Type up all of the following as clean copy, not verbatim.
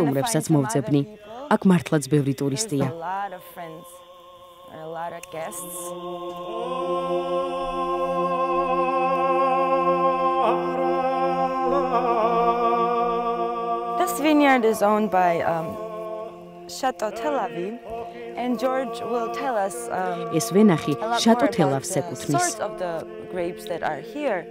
სტუმრებსაც მოვძებნი. აქ მართლაც ბევრი ტურისტია. This vineyard is owned by Chateau Tel Aviv, and George will tell us ეს ვენახი შატო თელავს ეკუთვნის. sorts of the grapes that are here.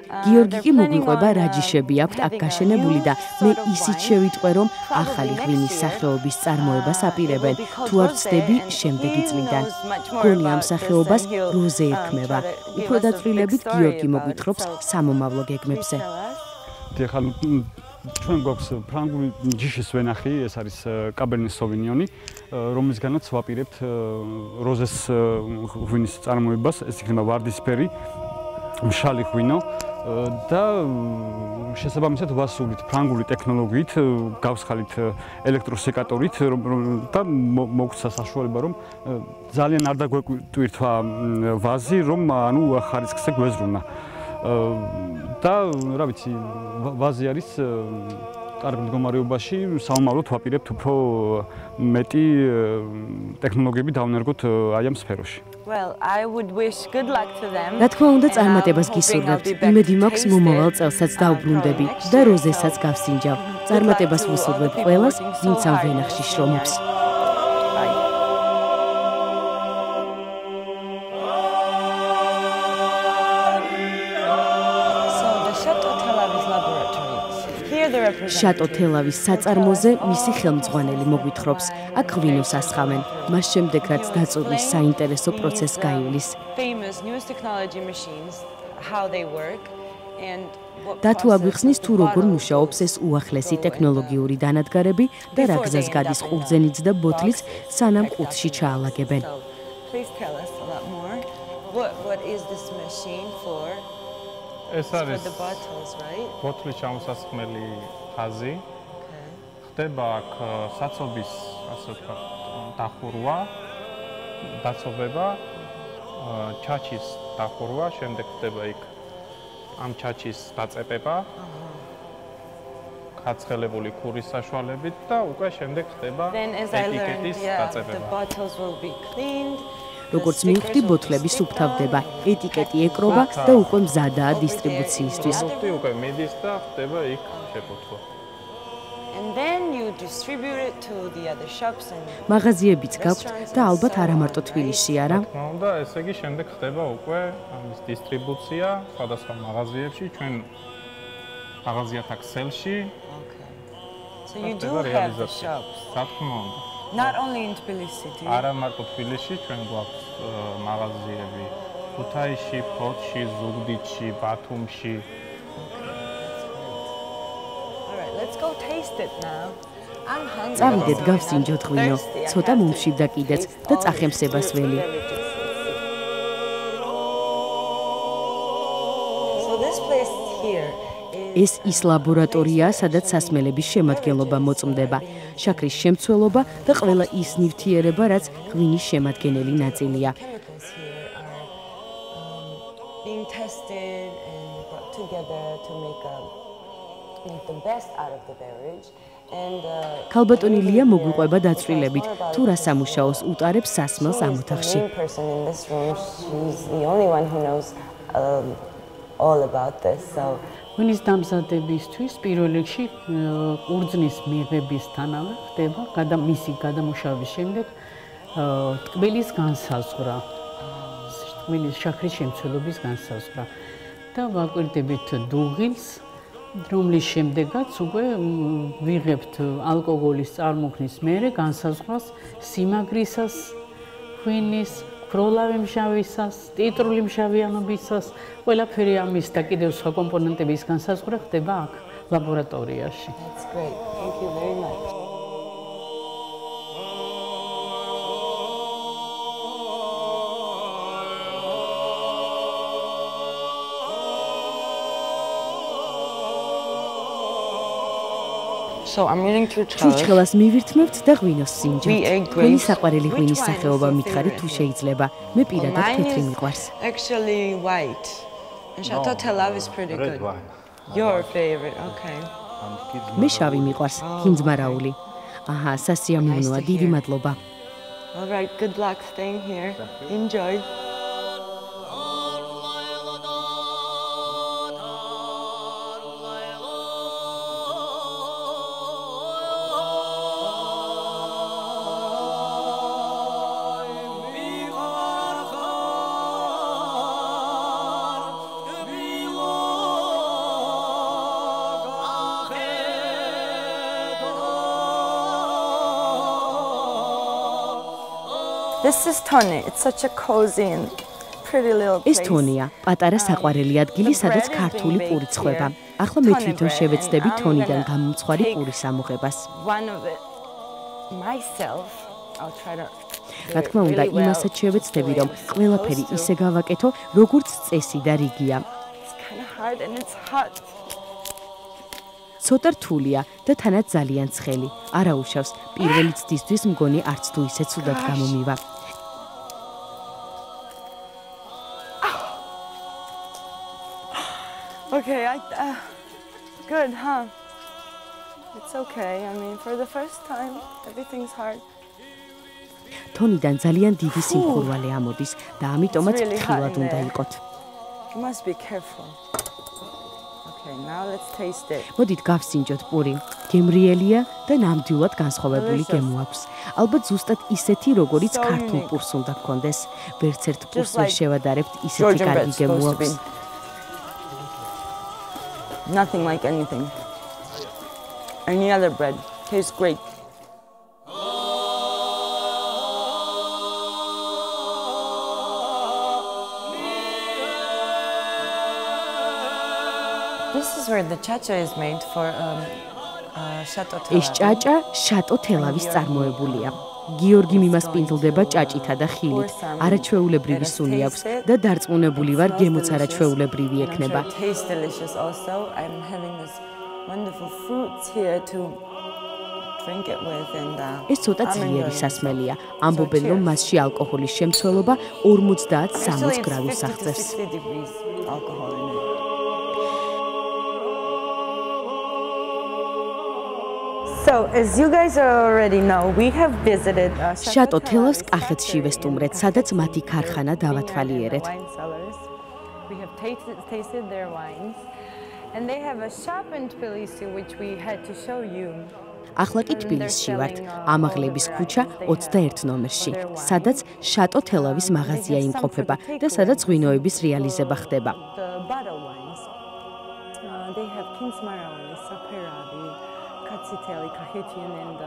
გიორგი კი მოგიყვება რა ჯიშები აქვთ აქ გაშენებული და მე ისიც შევიტყვე რომ ახალი ღვინის სახეობის წარმოებას აპირებენ თუ არ ვცდები შემდეგი წლიდან. გონი ამ სახეობას როზე ერქმევა. უფრო დაწვრილებით გიორგი მოგვითხრობს სამომავლო გეგმებზე. ჩვენ გვაქვს ფრანგული ჯიშის ვენახი, ეს არის კაბერნე სოვინიონი, რომლისგანაც ვაპირებთ როზეს ღვინის წარმოებას, ეს იქნება ვარდისფერი, მშრალი ღვინო და შესაბამისად ვასრულით ფრანგული ტექნოლოგიით, გავსხალით ელექტროსეკატორით და მოგცა საშუალება რომ ძალიან არ დაგვეკვირთვა ვაზი, რომ ანუ ხარისხზე გვეზრუნა. და რა ვიცი, ვაზი არის კარგ მდგომარეობაში, სამომავლოდ ვაპირებთ უფრო მეტი ტექნოლოგიები დავნერგოთ აი ამ სფეროში. რა თქმა უნდა, წარმატებას გისურვებთ. იმედი მაქვს მომავალ წელსაც დავბრუნდები და როზესაც გავსინჯავ. წარმატებას ვუსურვებ ყველას, ვინც ამ ვენახში შრომობს. შატო თელავის საწარმოზე მისი ხელმძღვანელი მოგვითხრობს. აქ ღვინოს ასხამენ. მას შემდეგ რაც დაწურვის საინტერესო პროცესს გაივლის. დათო აგვიხსნის თუ როგორ მუშაობს ეს უახლესი ტექნოლოგიური დანადგარები და რა გზას გადის ყურძენიც და ბოთლიც სანამ ყუთში ჩაალაგებენ. ეს არის ბოთლის ჩამოსასხმელი ხაზი. ხდება აქ საცობის, ასე ვთქვათ, დახურვა, დაცობება, ჩაჩის დახურვა, შემდეგ ხდება იქ ამ ჩაჩის დაწეპება, გაცხელებული ქურის საშუალებით და უკვე შემდეგ ხდება ეტიკეტის დაწეპება. როგორც მივხვდი, ბოთლები სუფთავდება, ეტიკეტი ეკრობა და უკვე მზადაა დისტრიბუციისთვის. პროდუქტი უკვე მიდის და ხდება იქ შეფუთვა. მაღაზიებიც გაქვთ და ალბათ არა მარტო თბილისში, არა? და ესე იგი შემდეგ ხდება უკვე ამის დისტრიბუცია სხვადასხვა მაღაზიებში, ჩვენ მაღაზიათა ქსელში. So you do have the shops. რა თქმა უნდა. Not only in Tbilisi. არა მარტო თბილისში, ჩვენ გვაქვს მაღაზიები ქუთაისში, ფოთში, ზუგდიდში, ბათუმში. All right, let's go taste it now. I'm hungry. წავიდეთ გავსინჯოთ ღვინო, ცოტა მომშვიდა კიდეც და წახემსებას ველი. So this place here ეს ის ლაბორატორიაა, სადაც სასმელების შემადგენლობა მოწმდება, შაქრის შემცველობა და ყველა ის ნივთიერება, რაც ღვინის შემადგენელი ნაწილია. ქალბატონი ლია მოგვიყვება დაწვრილებით, თუ რა სამუშაოს უტარებს სასმელს ამ ოთახში. ღვინის დამზადებისთვის პირველ რიგში ყურძნის მიღებისთანავე ხდება მისი გადამუშავების შემდეგ ტკბილის განსაზღვრა, ტკბილის შაქრის შემცველობის განსაზღვრა და ვაკვირდებით დუღილს, რომლის შემდეგაც უკვე ვიღებთ ალკოგოლის წარმოქმნის მერე განსაზღვრას სიმაგრისას, ღვინის ბროლავი მჟავისას, ტიტრული მჟავიანობისას, ყველაფერი ამის და კიდევ სხვა კომპონენტების განსაზღვრა ხდება აქ ლაბორატორიაში. That's great. Thank you very much. So I'm going to try. ჩურჩხელას მივირთმევთ და ღვინოს სინჯავთ. თქვენი საყვარელი ღვინის სახეობა მითხარით თუ შეიძლება. მე პირადად თეთრი მიყვარს. Actually white. And Chateau Tel Aviv is pretty good. Your favorite. Okay. მე შავი მიყვარს, ქინძმარაული. აჰა, სასიამოვნოა, დიდი მადლობა. All right, good luck staying here. Enjoy. This is Tony. It's such a cozy and pretty little place. ეს თონია, პატარა საყვარელი ადგილი, სადაც ქართული პური ცხება. ახლა მე თვითონ შევეცდები თონიდან გამომცხვარი პურის ამოღებას. One of it myself. I'll try to. რა თქმა უნდა, იმასაც შევეცდები, რომ ყველაფერი ისე გავაკეთო, როგორც წესი და რიგია. It's kind of hard and it's hot. ცოტა რთულია და თანაც ძალიან ცხელი. არა უშავს, პირველი ცდისთვის მგონი არც თუ ისე ცუდად გამომივა. Okay, good, huh? It's okay. I mean, for the first time, everything's hard. თონიდან ძალიან დიდი სიმხურვალე ამოდის და ამიტომაც It's really hot ფრთხილად in უნდა there. იყოთ. You must be careful. Okay, now let's taste it. მოდით გავსინჯოთ პური. გემრიელია და ნამდვილად განსხვავებული Delicious. გემო აქვს. ალბათ ზუსტად ისეთი, როგორიც So ქართულ unique. პურს უნდა გქონდეს. ვერც ერთ პურს Just ვერ like შევადარებთ ისეთი Georgian კარგი bread's გემო supposed to be. აქვს. Nothing like anything. Any other bread tastes great. This is where the chacha is made for Chateau ეს ჭაჭა შატო თელავის წარმოებულია. გიორგი მიმასპინძლდება ჭაჭითა და ხილით. არაჩვეულებრივი სუნი აქვს და დარწმუნებული ვარ, გემოც არაჩვეულებრივი ექნება. Tastes delicious also. I'm having this wonderful fruits here to drink it with and ეს ცოტა ძლიერი სასმელია. ამბობენ, რომ მასში ალკოჰოლის შემცველობა 50-60 გრადუსს აღწევს. alcohol in it. So, as you guys already know, we have visited შატო თელავს კახეთში ვესტუმრეთ, სადაც მათი ქარხანა დავათვალიერეთ. We have tasted their wines, and they have a shop in Tbilisi which we had to show you. ახლა კი თბილისში ვართ, ამაღლების ქუჩა 21 ნომერში, სადაც შატო თელავის მაღაზია იმყოფება და სადაც ღვინოების რეალიზება ხდება. The bottle wines. They have Kinsmarauli, Saperavi, Katsiteli, Kahetian and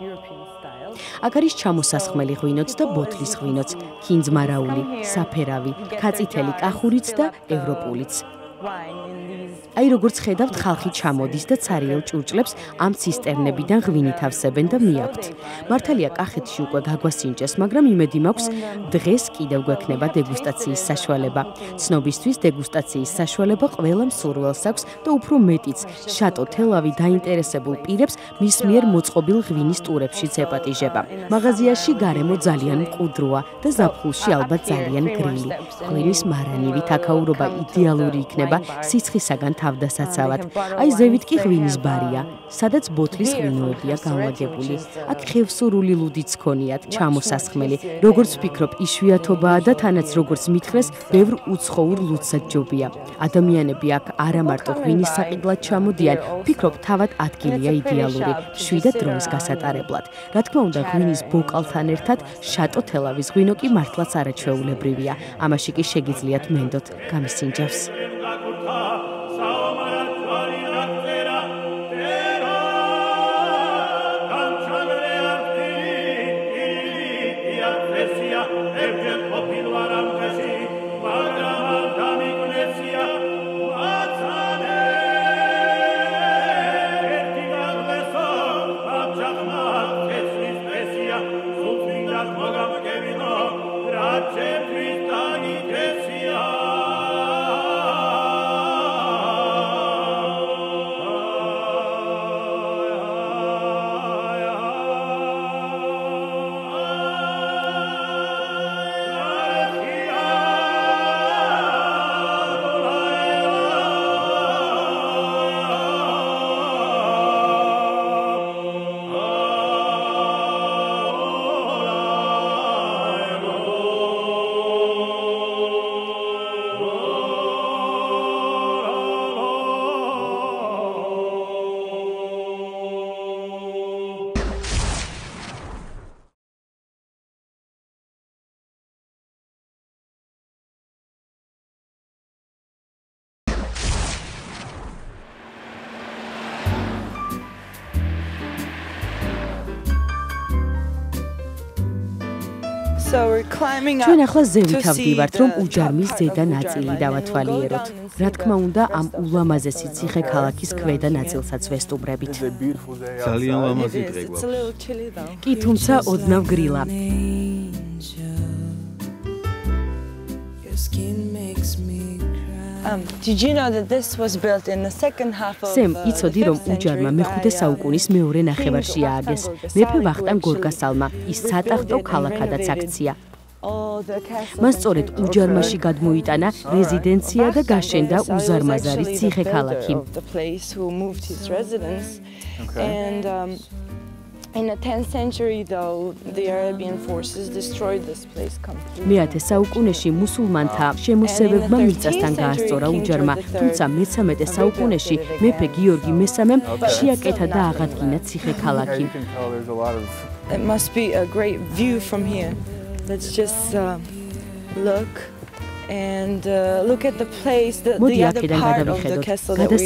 European style. აქ არის ჩამოსასხმელი ღვინოც და ბოთლის ღვინოც, ქინძმარაული, საფერავი, ქაწითელი კახურიც და ევროპულიც. Wine in these აი როგორც ხედავთ, ხალხი ჩამოდის და ცარიელ ჭურჭლებს ამ ცისტერნებიდან ღვინით ავსებენ და მიაქვთ. მართალია კახეთში უკვე გაგვასინჯეს, მაგრამ იმედი მაქვს, დღეს კიდევ გვექნება დეგუსტაციის საშუალება. ცნობისთვის დეგუსტაციის საშუალება ყველა მსურველს აქვს და უფრო მეტიც, შატო თელავი დაინტერესებულ პირებს მის მიერ მოწყობილ ღვინის ტურებშიც ეპატიჟება. მაღაზიაში გარემო ძალიან მყუდროა და ზაფხულში ალბათ ძალიან გრილი. ღვინის მარანივი თაქაურობა იდეალური იქნება სიცხისაგან თავდასაცავად. აი ზევით კი ღვინის ბარია, სადაც ბოთლის ღვინოებია განლაგებული. აქ ხევსურული ლუდიც ქონიათ, ჩამოსასხმელი. როგორც ვფიქრობ, იშვიათობაა და თანაც როგორც მითხრეს, ბევრ უცხოურ ლუდსაც ჯობია. ადამიანები აქ არა მარტო ღვინის საყიდლად ჩამოდიან, ვფიქრობ, თავად ადგილია იდეალური, შვიდად დროის გასატარებლად. რა თქმა უნდა, ღვინის ბოკალთან ერთად შატო თელავის ღვინო კი მართლაც არაჩვეულებრივია. ამაში კი შეგიძლიათ მენდოთ, გამისინჯავს. ჩვენ ახლა ზევით ავდივართ, რომ უჯარმის ზედა ნაწილი დავათვალიეროთ. რა თქმა უნდა, ამ ულამაზესი ციხე-ქალაქის ქვედა ნაწილსაც ვესტუმრებით. ძალიან ლამაზი დღე გვაქვს. კი, თუმცა ოდნავ გრილა. Did you know that this was built in the second half of სემ, იცოდი, რომ უჯარმა მე-5 საუკუნის მეორე ნახევარში ააგეს. მეფე ვახტანგ გორგასალმა ის სატახტო ქალაქადაც აქცია. მას სწორედ უჯარმაში გადმოიტანა რეზიდენცია და გაშენდა უზარმაზარი ციხე-ქალაქი. In the 10th century, though, the Arabian forces destroyed this place completely. მე-10 საუკუნეში მუსულმანთა შემოსევებმა მიწასთან გაასწორა უჯარმა, თუმცა მე-13 საუკუნეში მეფე გიორგი მე-3-მ შეაკეთა და აღადგინა ციხე-ქალაქი. It must be a great view from here. Let's just look and look at the place, the other part of the castle that we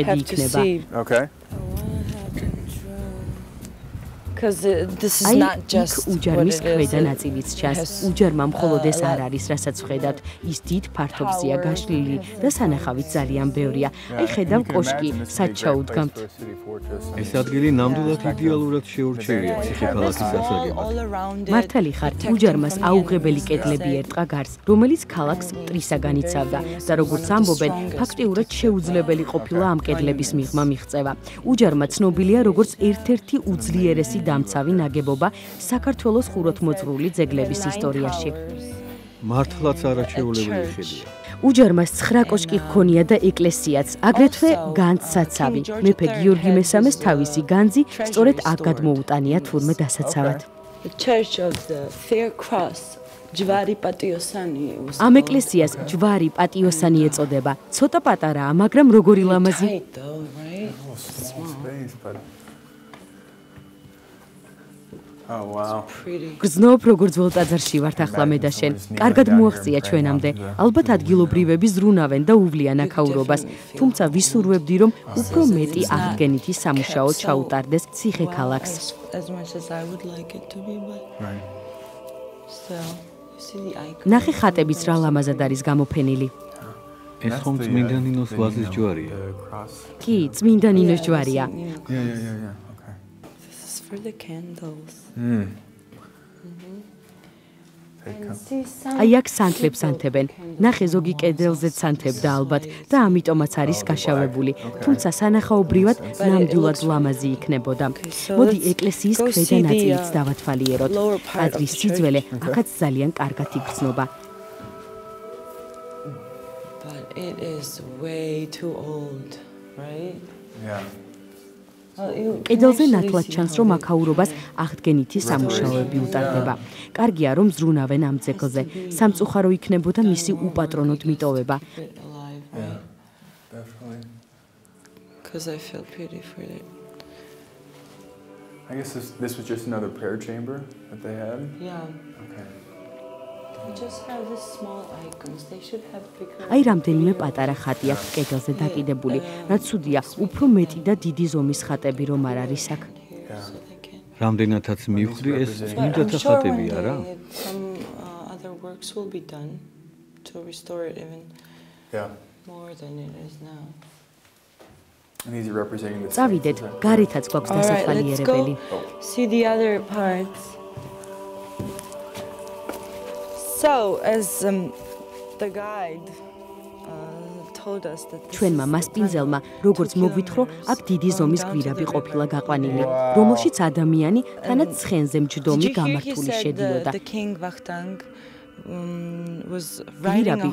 have to see. Okay. This is not just უჯარმის ქვედა ნაწილიც ჩანს. უჯარმა მხოლოდ ეს არ არის, რასაც ვხედავთ, ის დიდ ფართობზეა გაშლილი და სანახავით ძალიან ბევრია. აი ხედავ კოშკი, საჩაო დგამთ. ეს ადგილი ნამდვილად იდეალურად შეურჩევია ციხე-ქალაქის ასაგებად. მართალი ხარ, უჯარმას აუღებელი კედლები ერტყა გარს, რომელიც ქალაქს მტრისაგან იცავდა და როგორც ამბობენ, ფაქტიურად შეუძლებელი ყოფილა ამ კედლების მიღმა მიღწევა. უჯარმა ცნობილია როგორც ერთ-ერთი უძლიერესი დამცავი ნაგებობა საქართველოს ხუროთმოძღვრული ძეგლების ისტორიაში. მართლაც არაჩვეულებელი ხედია. უჯარმას 9 კოშკი ჰქონია და ეკლესიაც, აგრეთვე განძსაცავი. მეფე გიორგი მე-3-ს თავისი განძი სწორედ აქ გადმოუტანია თურმე დასაცავად. ამ ეკლესიას ჯვარი პატიოსანი ეწოდება. ცოტა პატარაა, მაგრამ როგორი ლამაზი. Oh wow. გრძნობ როგორც ველტაძარში ვართ ახლა მე და შენ. კარგად მოაღწია ჩვენამდე. ალბათ ადგილობრივები ზრუნავენ და უვლიან აქაურობას, თუმცა ვისურვებდი რომ უფრო მეტი აღდგენითი სამუშაო ჩაუტარდეს ციხე-ქალაქს. ნახე ხატებიც რა ლამაზად არის გამოფენილი. ეს ხომ წმინდა ნინოს ვაზის ჯვარია? კი, წმინდა ნინოს ჯვარია. For the candles. აი აქ სანთლებს ანთებენ. ნახე ზოგი კედელზეც ანთებდა ალბათ და ამიტომაც არის გაშავებული. თუმცა სანახაობრივად ნამდვილად ლამაზი იქნებოდა. მოდი ეკლესიის ქვედა ნაწილიც დავათვალიეროთ. ტაძრის სიძველე აქაც ძალიან კარგად იგრძნობა. But it is way too old, right? Yeah. კედელზე ნათლად ჩანს, რომ აქაურობას აღდგენითი სამუშაოები უტარდება. კარგია, რომ ზრუნავენ ამ ძეგლზე. სამწუხარო იქნებოდა მისი უპატრონოდ მიტოვება. Because I feel pity for it. I guess this was just another prayer chamber that they had? Yeah. Okay. They just have these small icons. They should have bigger. აი რამდენიმე პატარა ხატი აქვს კედელზე დაკიდებული. რაც ცუდია, უფრო მეტი და დიდი ზომის ხატები რომ არ არის აქ. რამდენადაც მივხვდი, ეს წმინდათა ხატები არა? Some other works will be done to restore it even more than it is now. And these are representing the წავიდეთ, გარეთაც გვაქვს დასათვალიერებელი. See the other parts. So, as the guide told us that ჩვენმა მასპინძელმა როგორც მოგვითხოვ, აქ დიდი ზომის გვირაბი ყოფილა გაყვანილი, რომელშიც ადამიანი თანაც ცხენზე მჯდომი გამართული შედიოდა. The king Vakhtang was გვირაბი